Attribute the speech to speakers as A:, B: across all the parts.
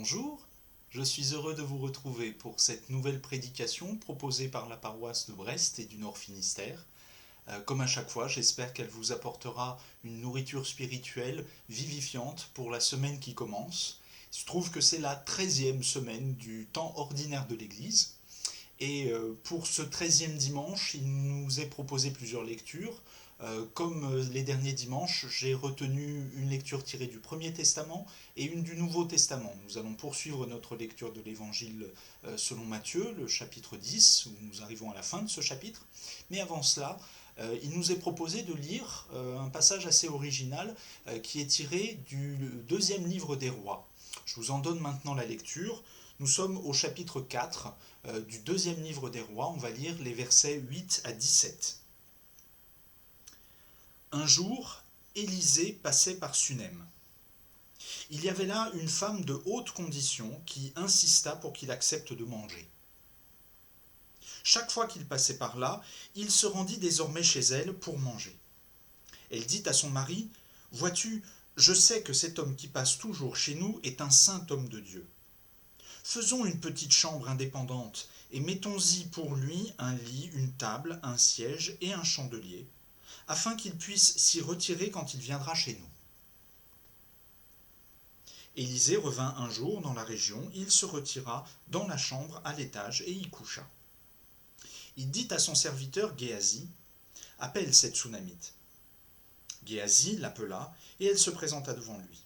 A: Bonjour, je suis heureux de vous retrouver pour cette nouvelle prédication proposée par la paroisse de Brest et du Nord Finistère. Comme à chaque fois, j'espère qu'elle vous apportera une nourriture spirituelle vivifiante pour la semaine qui commence. Il se trouve que c'est la 13e semaine du temps ordinaire de l'Église. Et pour ce 13e dimanche, il nous est proposé plusieurs lectures. Comme les derniers dimanches, j'ai retenu une lecture tirée du Premier Testament et une du Nouveau Testament. Nous allons poursuivre notre lecture de l'Évangile selon Matthieu, le chapitre 10, où nous arrivons à la fin de ce chapitre. Mais avant cela, il nous est proposé de lire un passage assez original qui est tiré du deuxième livre des rois. Je vous en donne maintenant la lecture. Nous sommes au chapitre 4 du deuxième livre des rois. On va lire les versets 8 à 17. Un jour, Élisée passait par Sunem. Il y avait là une femme de haute condition qui insista pour qu'il accepte de manger. Chaque fois qu'il passait par là, il se rendit désormais chez elle pour manger. Elle dit à son mari, « Vois-tu, je sais que cet homme qui passe toujours chez nous est un saint homme de Dieu. Faisons une petite chambre indépendante et mettons-y pour lui un lit, une table, un siège et un chandelier, afin qu'il puisse s'y retirer quand il viendra chez nous. » Élisée revint un jour dans la région, il se retira dans la chambre à l'étage et y coucha. Il dit à son serviteur Géasi, « Appelle cette Sunamite. » Géasi l'appela et elle se présenta devant lui.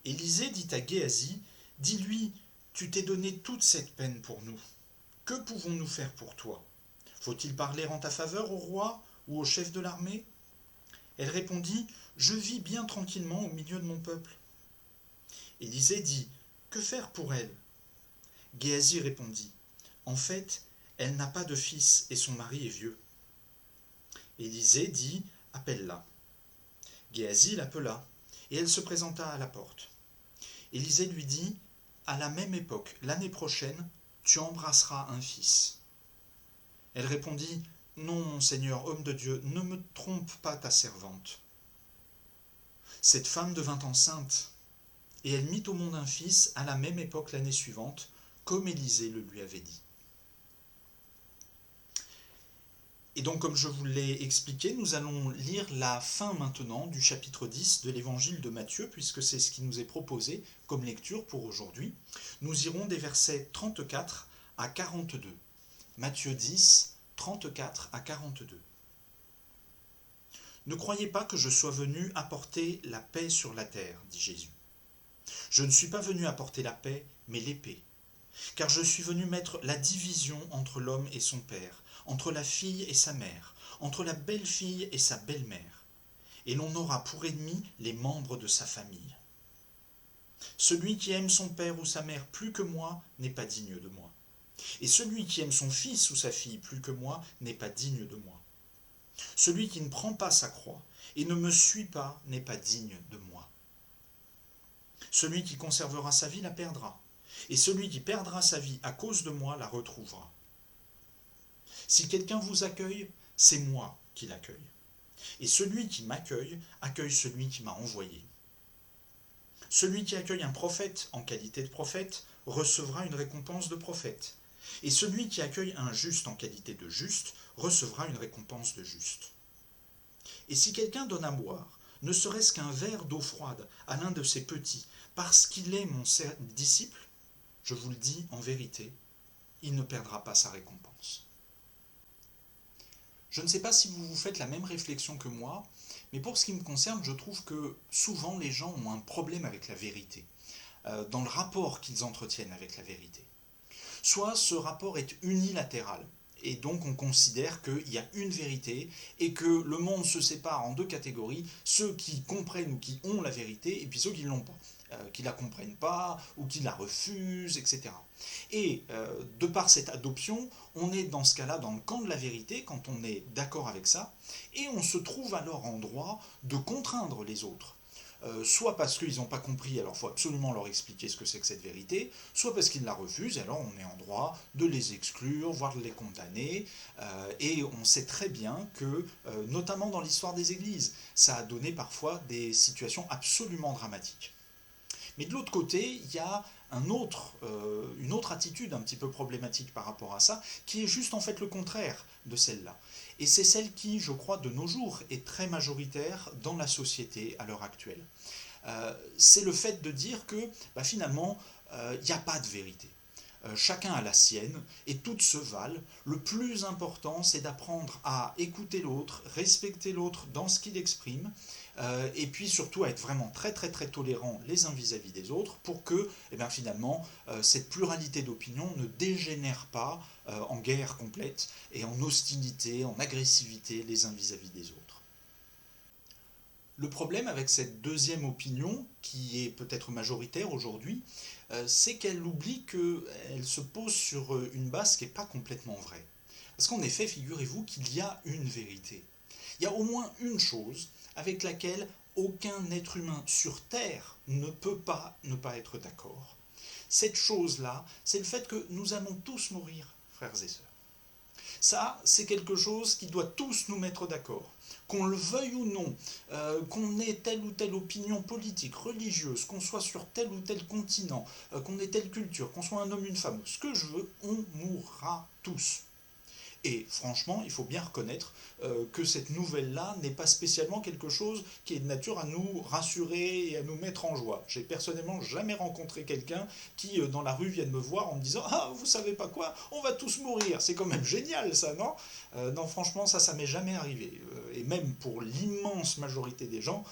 A: Élisée dit à Géasi, « Dis-lui, tu t'es donné toute cette peine pour nous. Que pouvons-nous faire pour toi? Faut-il parler en ta faveur au roi ou au chef de l'armée ?» Elle répondit, « Je vis bien tranquillement au milieu de mon peuple. » Élisée dit, « Que faire pour elle ?» Géasi répondit, « En fait, elle n'a pas de fils et son mari est vieux. » Élisée dit, « Appelle-la. » Géasi l'appela et elle se présenta à la porte. Élisée lui dit, « À la même époque, l'année prochaine, tu embrasseras un fils. » Elle répondit, « Non, mon Seigneur, homme de Dieu, ne me trompe pas ta servante. » Cette femme devint enceinte, et elle mit au monde un fils à la même époque l'année suivante, comme Élisée le lui avait dit. Et donc, comme je vous l'ai expliqué, nous allons lire la fin maintenant du chapitre 10 de l'évangile de Matthieu, puisque c'est ce qui nous est proposé comme lecture pour aujourd'hui. Nous irons des versets 34 à 42. Matthieu 10, 34 à 42. « Ne croyez pas que je sois venu apporter la paix sur la terre, dit Jésus. Je ne suis pas venu apporter la paix, mais l'épée. Car je suis venu mettre la division entre l'homme et son père, entre la fille et sa mère, entre la belle-fille et sa belle-mère. Et l'on aura pour ennemis les membres de sa famille. Celui qui aime son père ou sa mère plus que moi n'est pas digne de moi. Et celui qui aime son fils ou sa fille plus que moi n'est pas digne de moi. Celui qui ne prend pas sa croix et ne me suit pas n'est pas digne de moi. Celui qui conservera sa vie la perdra, et celui qui perdra sa vie à cause de moi la retrouvera. Si quelqu'un vous accueille, c'est moi qui l'accueille. Et celui qui m'accueille accueille celui qui m'a envoyé. Celui qui accueille un prophète en qualité de prophète recevra une récompense de prophète. Et celui qui accueille un juste en qualité de juste recevra une récompense de juste. Et si quelqu'un donne à boire, ne serait-ce qu'un verre d'eau froide à l'un de ses petits, parce qu'il est mon disciple, je vous le dis en vérité, il ne perdra pas sa récompense. » Je ne sais pas si vous vous faites la même réflexion que moi, mais pour ce qui me concerne, je trouve que souvent les gens ont un problème avec la vérité, dans le rapport qu'ils entretiennent avec la vérité. Soit ce rapport est unilatéral, et donc on considère qu'il y a une vérité et que le monde se sépare en deux catégories, ceux qui comprennent ou qui ont la vérité et puis ceux qui ne l'ont pas, qui ne la comprennent pas ou qui la refusent, etc. Et de par cette adoption, on est dans ce cas-là dans le camp de la vérité quand on est d'accord avec ça, et on se trouve alors en droit de contraindre les autres. Soit parce qu'ils n'ont pas compris, alors il faut absolument leur expliquer ce que c'est que cette vérité, soit parce qu'ils la refusent, alors on est en droit de les exclure, voire de les condamner, et on sait très bien que, notamment dans l'histoire des églises, ça a donné parfois des situations absolument dramatiques. Mais de l'autre côté, il y a une autre attitude un petit peu problématique par rapport à ça, qui est juste en fait le contraire de celle-là. Et c'est celle qui, je crois, de nos jours, est très majoritaire dans la société à l'heure actuelle. C'est le fait de dire que finalement, il n'y a pas de vérité. Chacun a la sienne et toutes se valent. Le plus important, c'est d'apprendre à écouter l'autre, respecter l'autre dans ce qu'il exprime, et puis surtout à être vraiment très très très tolérant les uns vis-à-vis des autres pour que finalement cette pluralité d'opinions ne dégénère pas en guerre complète et en hostilité, en agressivité les uns vis-à-vis des autres. Le problème avec cette deuxième opinion, qui est peut-être majoritaire aujourd'hui, c'est qu'elle oublie qu'elle se pose sur une base qui n'est pas complètement vraie. Parce qu'en effet, figurez-vous qu'il y a une vérité. Il y a au moins une chose avec laquelle aucun être humain sur Terre ne peut pas ne pas être d'accord. Cette chose-là, c'est le fait que nous allons tous mourir, frères et sœurs. Ça, c'est quelque chose qui doit tous nous mettre d'accord. Qu'on le veuille ou non, qu'on ait telle ou telle opinion politique, religieuse, qu'on soit sur tel ou tel continent, qu'on ait telle culture, qu'on soit un homme, une femme, ce que je veux, on mourra tous. Et franchement, il faut bien reconnaître que cette nouvelle-là n'est pas spécialement quelque chose qui est de nature à nous rassurer et à nous mettre en joie. J'ai personnellement jamais rencontré quelqu'un qui, dans la rue, vienne me voir en me disant « Ah, vous savez pas quoi, on va tous mourir !» C'est quand même génial, ça, non ? Non, franchement, ça m'est jamais arrivé. Et même pour l'immense majorité des gens,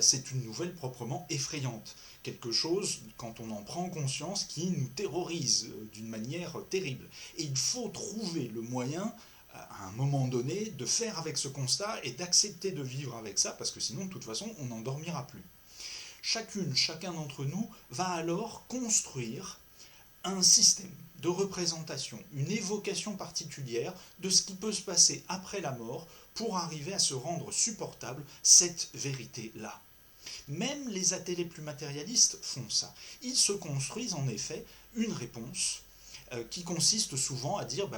A: c'est une nouvelle proprement effrayante. Quelque chose, quand on en prend conscience, qui nous terrorise d'une manière terrible. Et il faut trouver le moyen, à un moment donné, de faire avec ce constat et d'accepter de vivre avec ça, parce que sinon, de toute façon, on n'en dormira plus. Chacun d'entre nous va alors construire un système de représentation, une évocation particulière de ce qui peut se passer après la mort pour arriver à se rendre supportable cette vérité-là. Même les athées les plus matérialistes font ça. Ils se construisent en effet une réponse qui consiste souvent à dire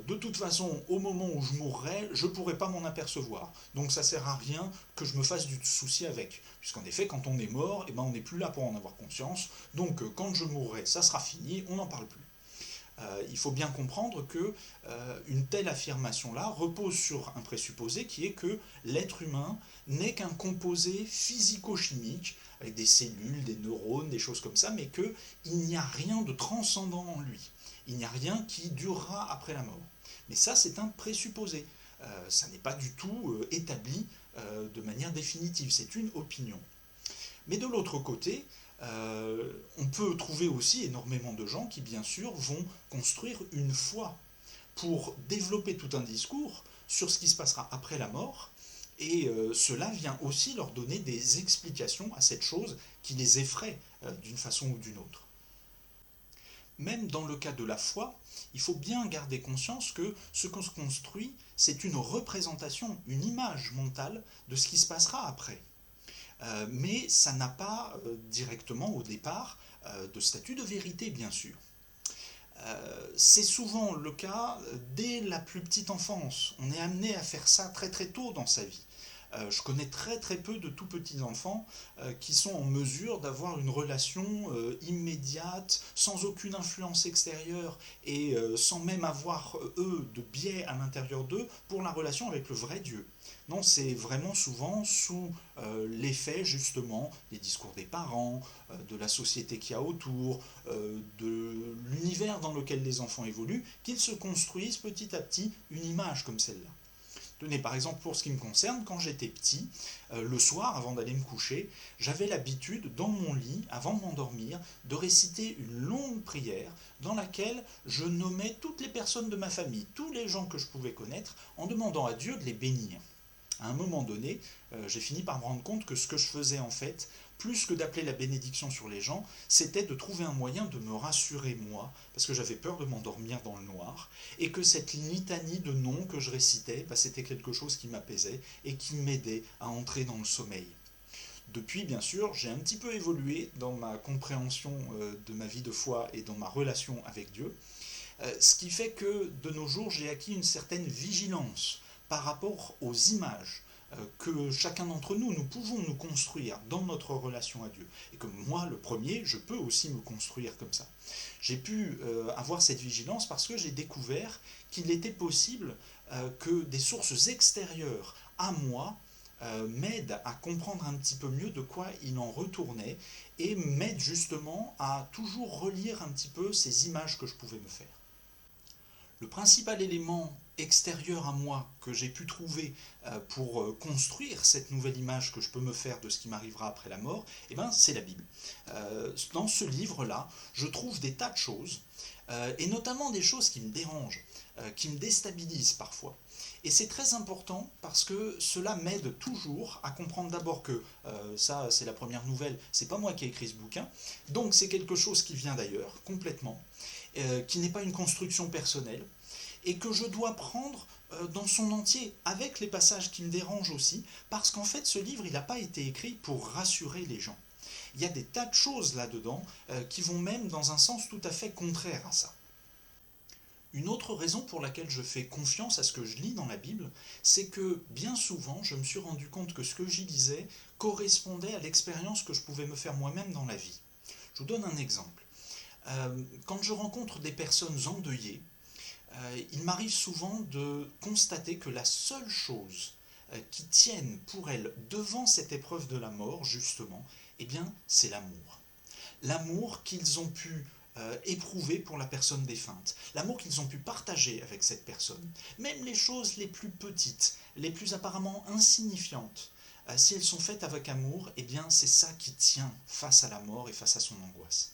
A: de toute façon, au moment où je mourrai, je ne pourrai pas m'en apercevoir. Donc ça ne sert à rien que je me fasse du souci avec. Puisqu'en effet, quand on est mort, on n'est plus là pour en avoir conscience. Donc quand je mourrai, ça sera fini, on n'en parle plus. Il faut bien comprendre que une telle affirmation-là repose sur un présupposé qui est que l'être humain n'est qu'un composé physico-chimique, avec des cellules, des neurones, des choses comme ça, mais qu'il n'y a rien de transcendant en lui. Il n'y a rien qui durera après la mort. Mais ça, c'est un présupposé. Ça n'est pas du tout établi de manière définitive, c'est une opinion. Mais de l'autre côté, on peut trouver aussi énormément de gens qui, bien sûr, vont construire une foi pour développer tout un discours sur ce qui se passera après la mort, et cela vient aussi leur donner des explications à cette chose qui les effraie d'une façon ou d'une autre. Même dans le cas de la foi, il faut bien garder conscience que ce qu'on se construit, c'est une représentation, une image mentale de ce qui se passera après. Mais ça n'a pas directement au départ de statut de vérité, bien sûr. C'est souvent le cas dès la plus petite enfance. On est amené à faire ça très très tôt dans sa vie. Je connais très très peu de tout petits enfants qui sont en mesure d'avoir une relation immédiate, sans aucune influence extérieure et sans même avoir, eux, de biais à l'intérieur d'eux pour la relation avec le vrai Dieu. Non, c'est vraiment souvent sous l'effet justement des discours des parents, de la société qu'il y a autour, de l'univers dans lequel les enfants évoluent, qu'ils se construisent petit à petit une image comme celle-là. Tenez, par exemple, pour ce qui me concerne, quand j'étais petit, le soir, avant d'aller me coucher, j'avais l'habitude, dans mon lit, avant de m'endormir, de réciter une longue prière dans laquelle je nommais toutes les personnes de ma famille, tous les gens que je pouvais connaître, en demandant à Dieu de les bénir. À un moment donné, j'ai fini par me rendre compte que ce que je faisais en fait, plus que d'appeler la bénédiction sur les gens, c'était de trouver un moyen de me rassurer moi, parce que j'avais peur de m'endormir dans le noir, et que cette litanie de noms que je récitais, c'était quelque chose qui m'apaisait et qui m'aidait à entrer dans le sommeil. Depuis, bien sûr, j'ai un petit peu évolué dans ma compréhension de ma vie de foi et dans ma relation avec Dieu, ce qui fait que de nos jours, j'ai acquis une certaine vigilance par rapport aux images que chacun d'entre nous, nous pouvons nous construire dans notre relation à Dieu. Et que moi, le premier, je peux aussi me construire comme ça. J'ai pu avoir cette vigilance parce que j'ai découvert qu'il était possible que des sources extérieures à moi m'aident à comprendre un petit peu mieux de quoi il en retournait et m'aident justement à toujours relire un petit peu ces images que je pouvais me faire. Le principal élément extérieur à moi que j'ai pu trouver pour construire cette nouvelle image que je peux me faire de ce qui m'arrivera après la mort, eh ben, c'est la Bible. Dans ce livre-là, je trouve des tas de choses, et notamment des choses qui me dérangent, qui me déstabilisent parfois. Et c'est très important parce que cela m'aide toujours à comprendre d'abord que ça, c'est la première nouvelle, c'est pas moi qui ai écrit ce bouquin, donc c'est quelque chose qui vient d'ailleurs, complètement, qui n'est pas une construction personnelle, et que je dois prendre dans son entier, avec les passages qui me dérangent aussi, parce qu'en fait ce livre, il n'a pas été écrit pour rassurer les gens. Il y a des tas de choses là-dedans qui vont même dans un sens tout à fait contraire à ça. Une autre raison pour laquelle je fais confiance à ce que je lis dans la Bible, c'est que bien souvent, je me suis rendu compte que ce que j'y lisais correspondait à l'expérience que je pouvais me faire moi-même dans la vie. Je vous donne un exemple. Quand je rencontre des personnes endeuillées, il m'arrive souvent de constater que la seule chose qui tienne pour elles devant cette épreuve de la mort, justement, eh bien, c'est l'amour. L'amour qu'ils ont pu éprouver pour la personne défunte, l'amour qu'ils ont pu partager avec cette personne. Même les choses les plus petites, les plus apparemment insignifiantes, si elles sont faites avec amour, eh bien, c'est ça qui tient face à la mort et face à son angoisse.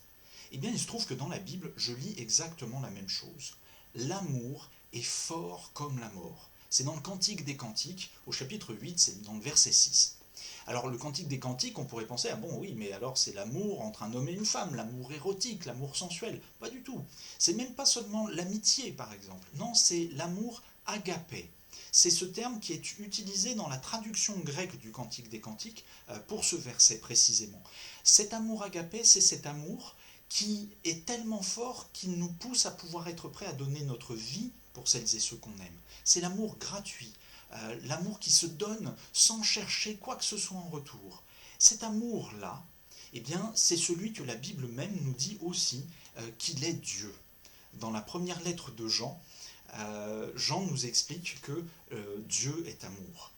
A: Eh bien, il se trouve que dans la Bible, je lis exactement la même chose. L'amour est fort comme la mort. C'est dans le Cantique des Cantiques, au chapitre 8, c'est dans le verset 6. Alors le Cantique des Cantiques, on pourrait penser, ah bon oui, mais alors c'est l'amour entre un homme et une femme, l'amour érotique, l'amour sensuel. Pas du tout. C'est même pas seulement l'amitié, par exemple. Non, c'est l'amour agapé. C'est ce terme qui est utilisé dans la traduction grecque du Cantique des Cantiques pour ce verset précisément. Cet amour agapé, c'est cet amour qui est tellement fort qu'il nous pousse à pouvoir être prêt à donner notre vie pour celles et ceux qu'on aime. C'est l'amour gratuit, l'amour qui se donne sans chercher quoi que ce soit en retour. Cet amour-là, eh bien, c'est celui que la Bible même nous dit aussi qu'il est Dieu. Dans la première lettre de Jean, Jean nous explique que Dieu est amour.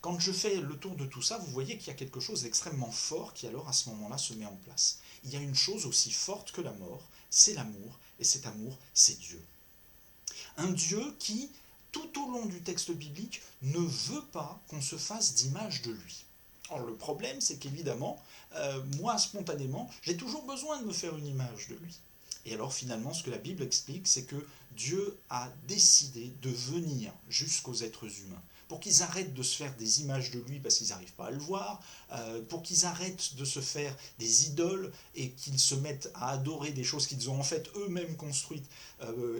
A: Quand je fais le tour de tout ça, vous voyez qu'il y a quelque chose d'extrêmement fort qui alors à ce moment-là se met en place. Il y a une chose aussi forte que la mort, c'est l'amour, et cet amour, c'est Dieu. Un Dieu qui, tout au long du texte biblique, ne veut pas qu'on se fasse d'image de lui. Alors le problème, c'est qu'évidemment, moi, spontanément, j'ai toujours besoin de me faire une image de lui. Et alors finalement, ce que la Bible explique, c'est que Dieu a décidé de venir jusqu'aux êtres humains, pour qu'ils arrêtent de se faire des images de lui parce qu'ils n'arrivent pas à le voir, pour qu'ils arrêtent de se faire des idoles et qu'ils se mettent à adorer des choses qu'ils ont en fait eux-mêmes construites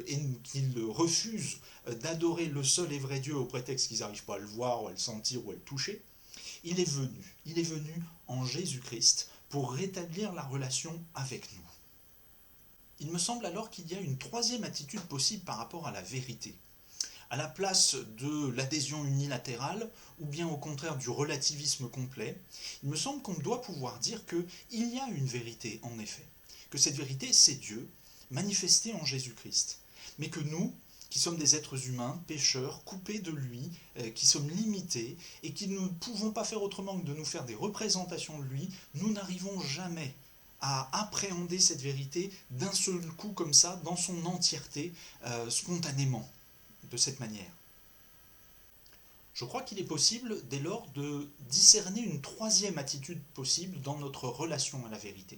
A: et qu'ils refusent d'adorer le seul et vrai Dieu au prétexte qu'ils n'arrivent pas à le voir ou à le sentir ou à le toucher. Il est venu en Jésus-Christ pour rétablir la relation avec nous. Il me semble alors qu'il y a une troisième attitude possible par rapport à la vérité. À la place de l'adhésion unilatérale, ou bien au contraire du relativisme complet, il me semble qu'on doit pouvoir dire qu'il y a une vérité en effet, que cette vérité c'est Dieu, manifesté en Jésus-Christ, mais que nous, qui sommes des êtres humains, pécheurs, coupés de lui, qui sommes limités, et qui ne pouvons pas faire autrement que de nous faire des représentations de lui, nous n'arrivons jamais à appréhender cette vérité d'un seul coup comme ça, dans son entièreté, spontanément, de cette manière. Je crois qu'il est possible dès lors de discerner une troisième attitude possible dans notre relation à la vérité.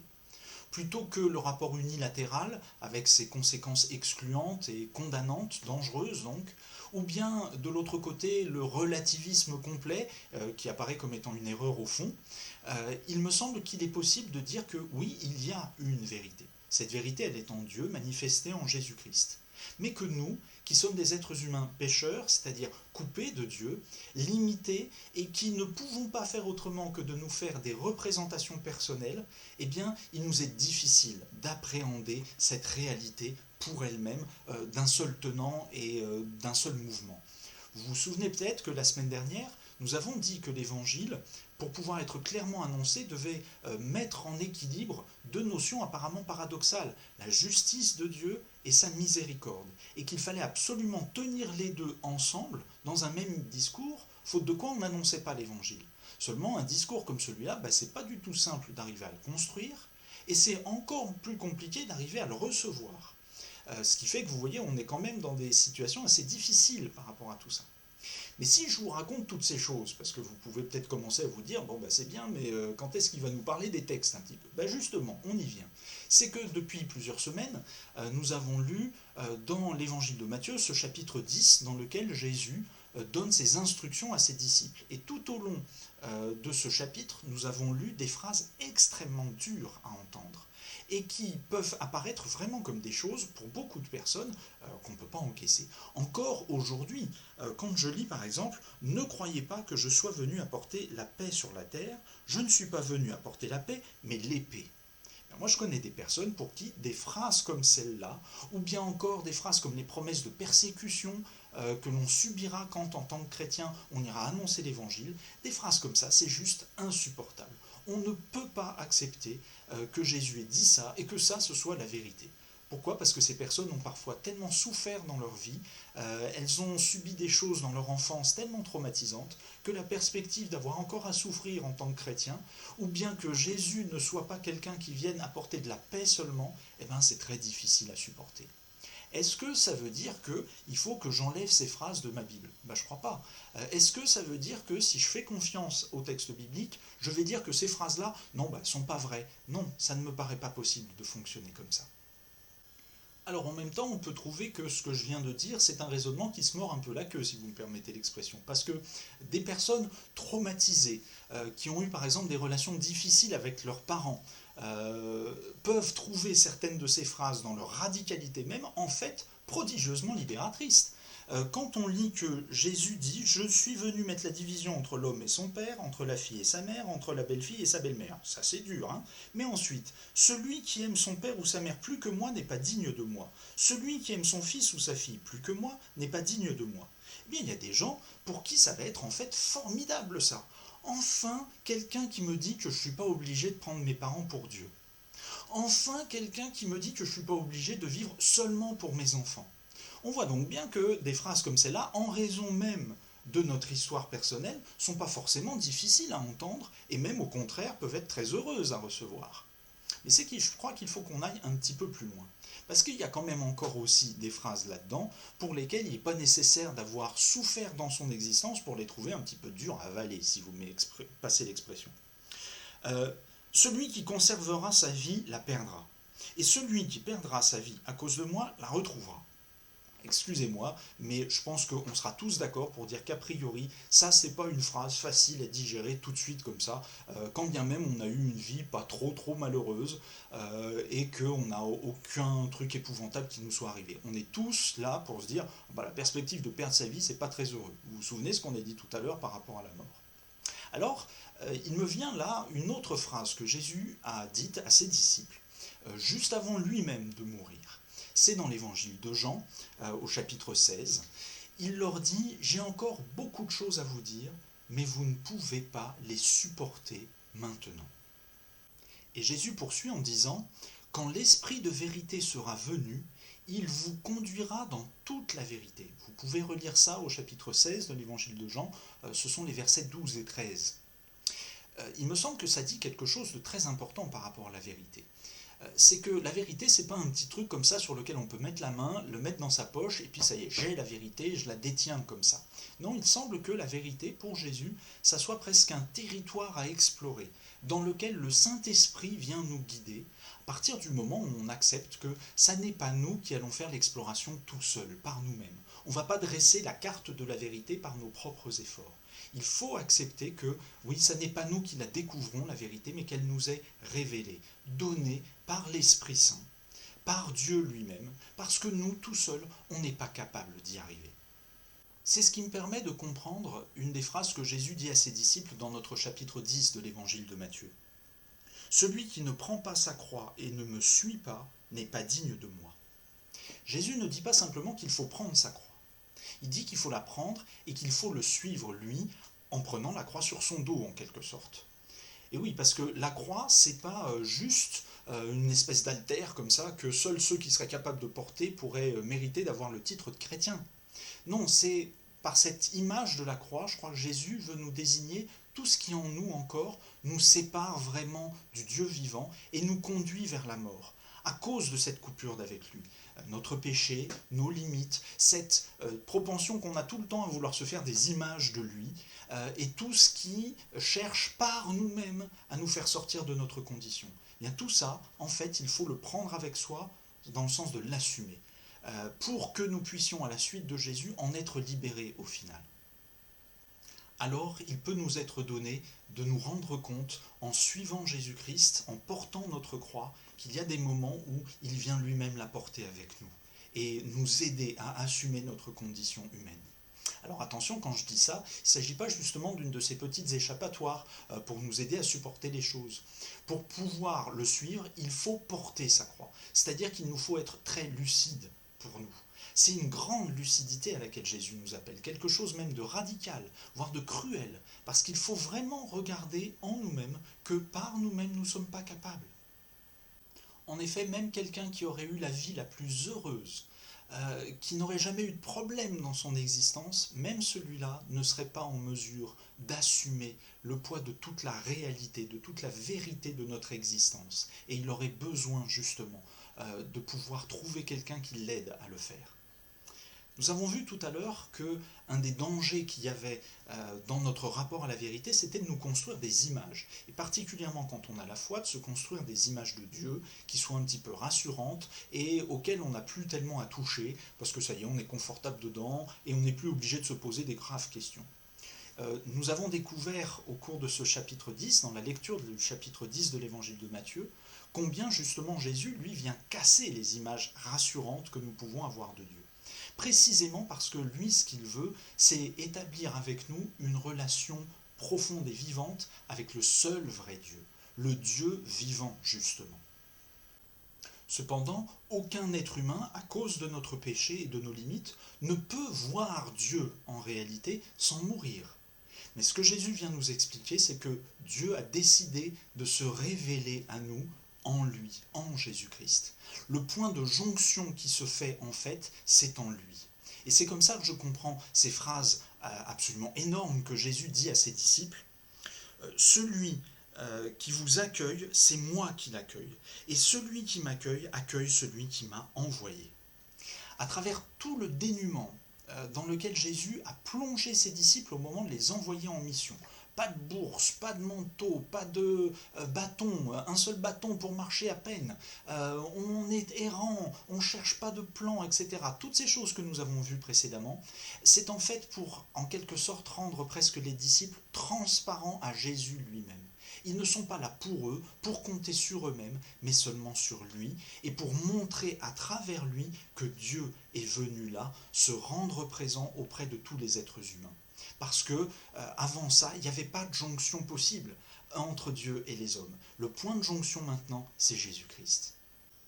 A: Plutôt que le rapport unilatéral, avec ses conséquences excluantes et condamnantes, dangereuses donc, ou bien de l'autre côté le relativisme complet, qui apparaît comme étant une erreur au fond, il me semble qu'il est possible de dire que oui, il y a une vérité. Cette vérité, elle est en Dieu, manifestée en Jésus-Christ. Mais que nous, qui sommes des êtres humains pécheurs, c'est-à-dire coupés de Dieu, limités, et qui ne pouvons pas faire autrement que de nous faire des représentations personnelles, eh bien, il nous est difficile d'appréhender cette réalité pour elle-même d'un seul tenant et d'un seul mouvement. Vous vous souvenez peut-être que la semaine dernière, nous avons dit que l'évangile, pour pouvoir être clairement annoncé, devait mettre en équilibre deux notions apparemment paradoxales, la justice de Dieu et sa miséricorde, et qu'il fallait absolument tenir les deux ensemble dans un même discours, faute de quoi on n'annonçait pas l'évangile. Seulement, un discours comme celui-là, c'est pas du tout simple d'arriver à le construire, et c'est encore plus compliqué d'arriver à le recevoir. Ce qui fait que vous voyez, on est quand même dans des situations assez difficiles par rapport à tout ça. Mais si je vous raconte toutes ces choses, parce que vous pouvez peut-être commencer à vous dire, bon c'est bien, mais quand est-ce qu'il va nous parler des textes un petit peu? Justement, on y vient. C'est que depuis plusieurs semaines, nous avons lu dans l'évangile de Matthieu ce chapitre 10 dans lequel Jésus donne ses instructions à ses disciples. Et tout au long de ce chapitre, nous avons lu des phrases extrêmement dures à entendre et qui peuvent apparaître vraiment comme des choses pour beaucoup de personnes qu'on ne peut pas encaisser. Encore aujourd'hui, quand je lis par exemple « Ne croyez pas que je sois venu apporter la paix sur la terre, je ne suis pas venu apporter la paix, mais l'épée ». Moi, je connais des personnes pour qui des phrases comme celle-là, ou bien encore des phrases comme les promesses de persécution que l'on subira quand, en tant que chrétien, on ira annoncer l'évangile, des phrases comme ça, c'est juste insupportable. On ne peut pas accepter que Jésus ait dit ça et que ça, ce soit la vérité. Pourquoi? Parce que ces personnes ont parfois tellement souffert dans leur vie, elles ont subi des choses dans leur enfance tellement traumatisantes, que la perspective d'avoir encore à souffrir en tant que chrétien, ou bien que Jésus ne soit pas quelqu'un qui vienne apporter de la paix seulement, c'est très difficile à supporter. Est-ce que ça veut dire qu'il faut que j'enlève ces phrases de ma Bible? Je ne crois pas. Est-ce que ça veut dire que si je fais confiance au texte biblique, je vais dire que ces phrases-là, non, ne sont pas vraies? Non, ça ne me paraît pas possible de fonctionner comme ça. Alors en même temps, on peut trouver que ce que je viens de dire, c'est un raisonnement qui se mord un peu la queue, si vous me permettez l'expression. Parce que des personnes traumatisées, qui ont eu par exemple des relations difficiles avec leurs parents, peuvent trouver certaines de ces phrases dans leur radicalité même, en fait, prodigieusement libératrices. Quand on lit que Jésus dit « Je suis venu mettre la division entre l'homme et son père, entre la fille et sa mère, entre la belle-fille et sa belle-mère », ça c'est dur, hein. Mais ensuite, « Celui qui aime son père ou sa mère plus que moi n'est pas digne de moi. Celui qui aime son fils ou sa fille plus que moi n'est pas digne de moi. » Eh bien, il y a des gens pour qui ça va être en fait formidable ça. Enfin, quelqu'un qui me dit que je ne suis pas obligé de prendre mes parents pour Dieu. Enfin, quelqu'un qui me dit que je ne suis pas obligé de vivre seulement pour mes enfants. On voit donc bien que des phrases comme celle-là, en raison même de notre histoire personnelle, ne sont pas forcément difficiles à entendre, et même au contraire peuvent être très heureuses à recevoir. Mais c'est que je crois qu'il faut qu'on aille un petit peu plus loin. Parce qu'il y a quand même encore aussi des phrases là-dedans pour lesquelles il n'est pas nécessaire d'avoir souffert dans son existence pour les trouver un petit peu dures à avaler, si vous me passez l'expression. Celui qui conservera sa vie la perdra, et celui qui perdra sa vie à cause de moi la retrouvera. Excusez-moi, mais je pense qu'on sera tous d'accord pour dire qu'a priori, ça c'est pas une phrase facile à digérer tout de suite comme ça, quand bien même on a eu une vie pas trop malheureuse et qu'on n'a aucun truc épouvantable qui nous soit arrivé. On est tous là pour se dire, la perspective de perdre sa vie, c'est pas très heureux. Vous vous souvenez ce qu'on a dit tout à l'heure par rapport à la mort? Alors, il me vient là une autre phrase que Jésus a dite à ses disciples, juste avant lui-même de mourir. C'est dans l'évangile de Jean, au chapitre 16. Il leur dit « J'ai encore beaucoup de choses à vous dire, mais vous ne pouvez pas les supporter maintenant. » Et Jésus poursuit en disant « Quand l'Esprit de vérité sera venu, il vous conduira dans toute la vérité. » Vous pouvez relire ça au chapitre 16 de l'évangile de Jean, ce sont les versets 12 et 13. Il me semble que ça dit quelque chose de très important par rapport à la vérité. C'est que la vérité, c'est pas un petit truc comme ça sur lequel on peut mettre la main, le mettre dans sa poche, et puis ça y est, j'ai la vérité, je la détiens comme ça. Non, il semble que la vérité, pour Jésus, ça soit presque un territoire à explorer, dans lequel le Saint-Esprit vient nous guider, à partir du moment où on accepte que ça n'est pas nous qui allons faire l'exploration tout seuls, par nous-mêmes. On ne va pas dresser la carte de la vérité par nos propres efforts. Il faut accepter que, oui, ça n'est pas nous qui la découvrons, la vérité, mais qu'elle nous est révélée, donnée par l'Esprit Saint, par Dieu lui-même, parce que nous, tout seuls, on n'est pas capable d'y arriver. C'est ce qui me permet de comprendre une des phrases que Jésus dit à ses disciples dans notre chapitre 10 de l'évangile de Matthieu. « Celui qui ne prend pas sa croix et ne me suit pas n'est pas digne de moi. » Jésus ne dit pas simplement qu'il faut prendre sa croix. Il dit qu'il faut la prendre et qu'il faut le suivre, lui, en prenant la croix sur son dos en quelque sorte. Et oui, parce que la croix, c'est pas juste une espèce d'altère comme ça que seuls ceux qui seraient capables de porter pourraient mériter d'avoir le titre de chrétien. Non, c'est par cette image de la croix, je crois que Jésus veut nous désigner tout ce qui en nous encore nous sépare vraiment du Dieu vivant et nous conduit vers la mort, à cause de cette coupure d'avec lui. Notre péché, nos limites, cette propension qu'on a tout le temps à vouloir se faire des images de lui, et tout ce qui cherche par nous-mêmes à nous faire sortir de notre condition. Bien tout ça, en fait, il faut le prendre avec soi dans le sens de l'assumer, pour que nous puissions, à la suite de Jésus, en être libérés au final. Alors il peut nous être donné de nous rendre compte, en suivant Jésus-Christ, en portant notre croix, qu'il y a des moments où il vient lui-même la porter avec nous et nous aider à assumer notre condition humaine. Alors attention, quand je dis ça, il ne s'agit pas justement d'une de ces petites échappatoires pour nous aider à supporter les choses. Pour pouvoir le suivre, il faut porter sa croix. C'est-à-dire qu'il nous faut être très lucide pour nous. C'est une grande lucidité à laquelle Jésus nous appelle, quelque chose même de radical, voire de cruel, parce qu'il faut vraiment regarder en nous-mêmes que par nous-mêmes nous ne sommes pas capables. En effet, même quelqu'un qui aurait eu la vie la plus heureuse, qui n'aurait jamais eu de problème dans son existence, même celui-là ne serait pas en mesure d'assumer le poids de toute la réalité, de toute la vérité de notre existence. Et il aurait besoin justement de pouvoir trouver quelqu'un qui l'aide à le faire. Nous avons vu tout à l'heure qu'un des dangers qu'il y avait dans notre rapport à la vérité, c'était de nous construire des images. Et particulièrement quand on a la foi, de se construire des images de Dieu qui soient un petit peu rassurantes et auxquelles on n'a plus tellement à toucher, parce que ça y est, on est confortable dedans et on n'est plus obligé de se poser des graves questions. Nous avons découvert au cours de ce chapitre 10, dans la lecture du chapitre 10 de l'évangile de Matthieu, combien justement Jésus, lui, vient casser les images rassurantes que nous pouvons avoir de Dieu. Précisément parce que lui, ce qu'il veut, c'est établir avec nous une relation profonde et vivante avec le seul vrai Dieu, le Dieu vivant justement. Cependant, aucun être humain, à cause de notre péché et de nos limites, ne peut voir Dieu en réalité sans mourir. Mais ce que Jésus vient nous expliquer, c'est que Dieu a décidé de se révéler à nous en lui, en Jésus-Christ. Le point de jonction qui se fait en fait, c'est en lui. Et c'est comme ça que je comprends ces phrases absolument énormes que Jésus dit à ses disciples. Celui qui vous accueille, c'est moi qui l'accueille. Et celui qui m'accueille, accueille celui qui m'a envoyé. À travers tout le dénuement dans lequel Jésus a plongé ses disciples au moment de les envoyer en mission, pas de bourse, pas de manteau, pas de bâton, un seul bâton pour marcher à peine. On est errant, on ne cherche pas de plan, etc. Toutes ces choses que nous avons vues précédemment, c'est en fait pour, en quelque sorte, rendre presque les disciples transparents à Jésus lui-même. Ils ne sont pas là pour eux, pour compter sur eux-mêmes, mais seulement sur lui, et pour montrer à travers lui que Dieu est venu là se rendre présent auprès de tous les êtres humains. Parce que avant ça, il n'y avait pas de jonction possible entre Dieu et les hommes. Le point de jonction maintenant, c'est Jésus-Christ.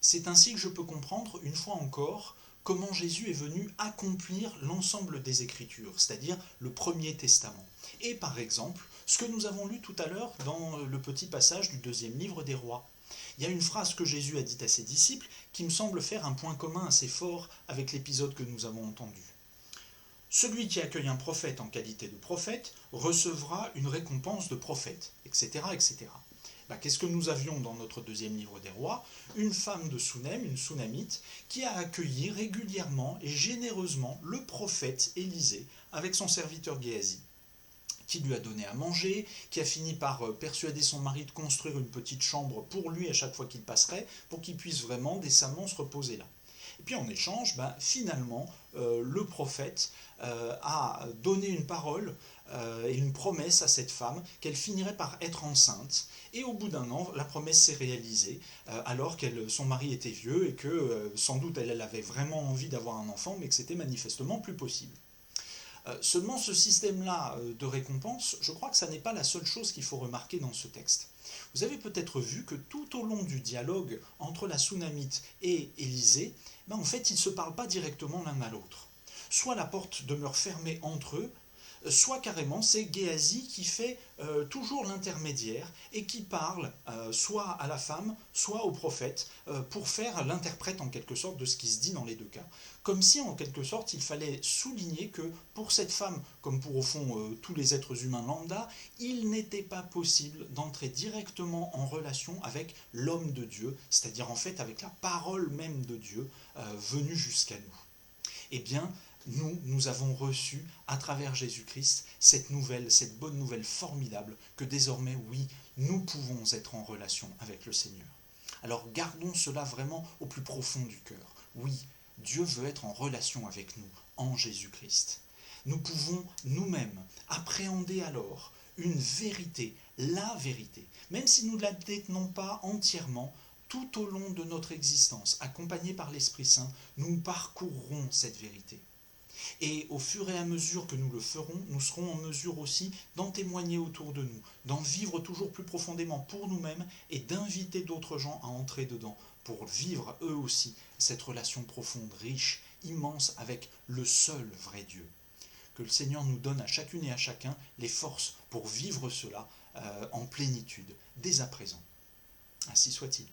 A: C'est ainsi que je peux comprendre, une fois encore, comment Jésus est venu accomplir l'ensemble des Écritures, c'est-à-dire le Premier Testament. Et par exemple, ce que nous avons lu tout à l'heure dans le petit passage du 2e livre des Rois. Il y a une phrase que Jésus a dite à ses disciples qui me semble faire un point commun assez fort avec l'épisode que nous avons entendu. Celui qui accueille un prophète en qualité de prophète recevra une récompense de prophète, etc. etc. Qu'est-ce que nous avions dans notre 2e livre des Rois? Une femme de Sounem, une Sounamite, qui a accueilli régulièrement et généreusement le prophète Élisée avec son serviteur Géasi, qui lui a donné à manger, qui a fini par persuader son mari de construire une petite chambre pour lui à chaque fois qu'il passerait, pour qu'il puisse vraiment décemment se reposer là. Et puis en échange, finalement, le prophète a donné une parole et une promesse à cette femme qu'elle finirait par être enceinte. Et au bout d'un an, la promesse s'est réalisée, alors que son mari était vieux et que sans doute elle avait vraiment envie d'avoir un enfant, mais que c'était manifestement plus possible. Seulement ce système-là de récompense, je crois que ça n'est pas la seule chose qu'il faut remarquer dans ce texte. Vous avez peut-être vu que tout au long du dialogue entre la Sounamite et Élisée, en fait, ils ne se parlent pas directement l'un à l'autre. Soit la porte demeure fermée entre eux, soit carrément c'est Géasi qui fait toujours l'intermédiaire et qui parle soit à la femme, soit au prophète, pour faire l'interprète en quelque sorte de ce qui se dit dans les deux cas. Comme si en quelque sorte il fallait souligner que pour cette femme, comme pour au fond tous les êtres humains lambda, il n'était pas possible d'entrer directement en relation avec l'homme de Dieu, c'est-à-dire en fait avec la parole même de Dieu venue jusqu'à nous. Eh bien, nous avons reçu à travers Jésus-Christ cette nouvelle, cette bonne nouvelle formidable que désormais, oui, nous pouvons être en relation avec le Seigneur. Alors gardons cela vraiment au plus profond du cœur. Oui, Dieu veut être en relation avec nous en Jésus-Christ. Nous pouvons nous-mêmes appréhender alors une vérité, la vérité, même si nous ne la détenons pas entièrement. Tout au long de notre existence, accompagnés par l'Esprit Saint, nous parcourrons cette vérité. Et au fur et à mesure que nous le ferons, nous serons en mesure aussi d'en témoigner autour de nous, d'en vivre toujours plus profondément pour nous-mêmes et d'inviter d'autres gens à entrer dedans pour vivre eux aussi cette relation profonde, riche, immense avec le seul vrai Dieu. Que le Seigneur nous donne à chacune et à chacun les forces pour vivre cela en plénitude, dès à présent. Ainsi soit-il.